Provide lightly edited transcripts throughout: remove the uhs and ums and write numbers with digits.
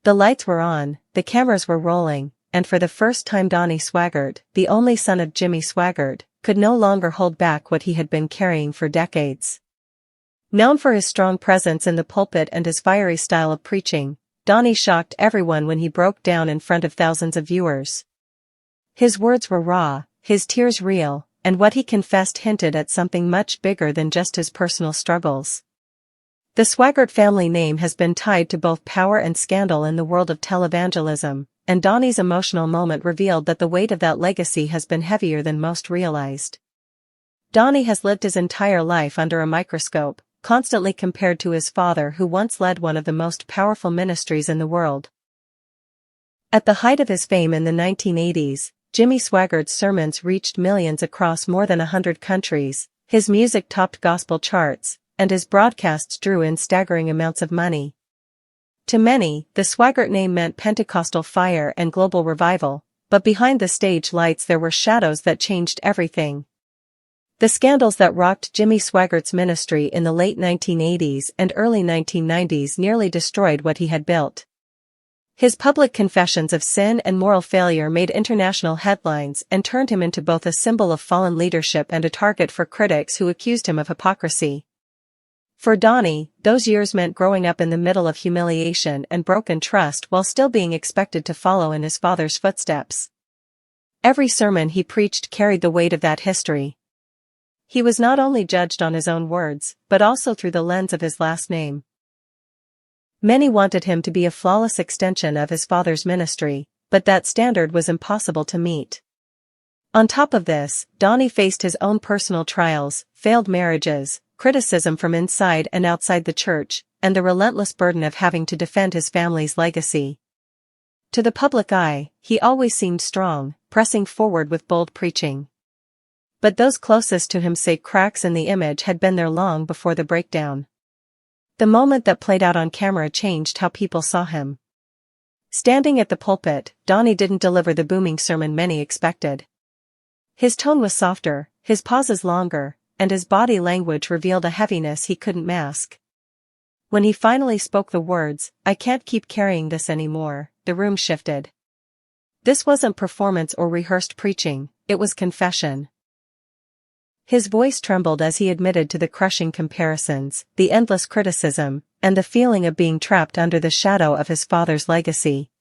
The lights were on, the cameras were rolling, and for the first time Donnie Swaggart, the only son of Jimmy Swaggart, could no longer hold back what he had been carrying for decades. Known for his strong presence in the pulpit and his fiery style of preaching, Donnie shocked everyone when he broke down in front of thousands of viewers. His words were raw, his tears real, and what he confessed hinted at something much bigger than just his personal struggles. The Swaggart family name has been tied to both power and scandal in the world of televangelism, and Donnie's emotional moment revealed that the weight of that legacy has been heavier than most realized. Donnie has lived his entire life under a microscope, constantly compared to his father who once led one of the most powerful ministries in the world. At the height of his fame in the 1980s, Jimmy Swaggart's sermons reached millions across more than 100 countries, his music topped gospel charts, and his broadcasts drew in staggering amounts of money. To many, the Swaggart name meant Pentecostal fire and global revival, but behind the stage lights there were shadows that changed everything. The scandals that rocked Jimmy Swaggart's ministry in the late 1980s and early 1990s nearly destroyed what he had built. His public confessions of sin and moral failure made international headlines and turned him into both a symbol of fallen leadership and a target for critics who accused him of hypocrisy. For Donnie, those years meant growing up in the middle of humiliation and broken trust while still being expected to follow in his father's footsteps. Every sermon he preached carried the weight of that history. He was not only judged on his own words, but also through the lens of his last name. Many wanted him to be a flawless extension of his father's ministry, but that standard was impossible to meet. On top of this, Donnie faced his own personal trials, failed marriages, criticism from inside and outside the church, and the relentless burden of having to defend his family's legacy. To the public eye, he always seemed strong, pressing forward with bold preaching. But those closest to him say cracks in the image had been there long before the breakdown. The moment that played out on camera changed how people saw him. Standing at the pulpit, Donnie didn't deliver the booming sermon many expected. His tone was softer, his pauses longer, and his body language revealed a heaviness he couldn't mask. When he finally spoke the words, "I can't keep carrying this anymore," the room shifted. This wasn't performance or rehearsed preaching, it was confession. His voice trembled as he admitted to the crushing comparisons, the endless criticism, and the feeling of being trapped under the shadow of his father's legacy.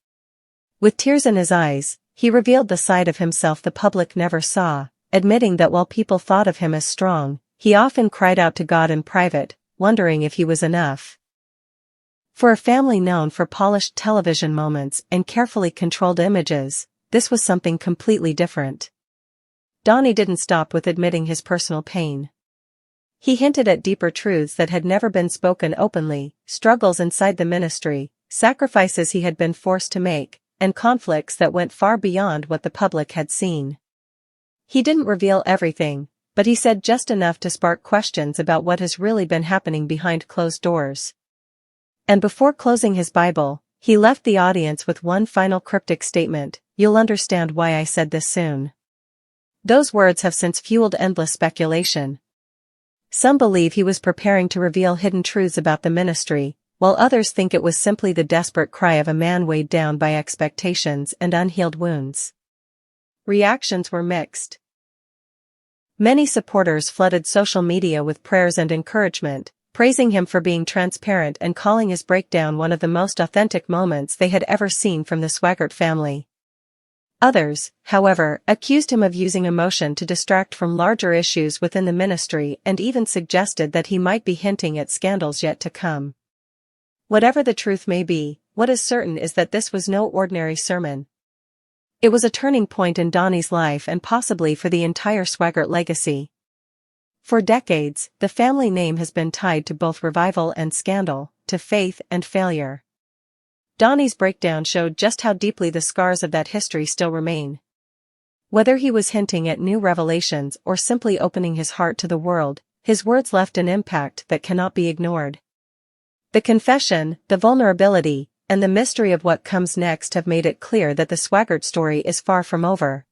With tears in his eyes, he revealed the side of himself the public never saw, admitting that while people thought of him as strong, he often cried out to God in private, wondering if he was enough. For a family known for polished television moments and carefully controlled images, this was something completely different. Donnie didn't stop with admitting his personal pain. He hinted at deeper truths that had never been spoken openly, struggles inside the ministry, sacrifices he had been forced to make, and conflicts that went far beyond what the public had seen. He didn't reveal everything, but he said just enough to spark questions about what has really been happening behind closed doors. And before closing his Bible, he left the audience with one final cryptic statement: "You'll understand why I said this soon." Those words have since fueled endless speculation. Some believe he was preparing to reveal hidden truths about the ministry, while others think it was simply the desperate cry of a man weighed down by expectations and unhealed wounds. Reactions were mixed. Many supporters flooded social media with prayers and encouragement, praising him for being transparent and calling his breakdown one of the most authentic moments they had ever seen from the Swaggart family. Others, however, accused him of using emotion to distract from larger issues within the ministry and even suggested that he might be hinting at scandals yet to come. Whatever the truth may be, what is certain is that this was no ordinary sermon. It was a turning point in Donnie's life and possibly for the entire Swaggart legacy. For decades, the family name has been tied to both revival and scandal, to faith and failure. Donnie's breakdown showed just how deeply the scars of that history still remain. Whether he was hinting at new revelations or simply opening his heart to the world, his words left an impact that cannot be ignored. The confession, the vulnerability, and the mystery of what comes next have made it clear that the Swaggart story is far from over.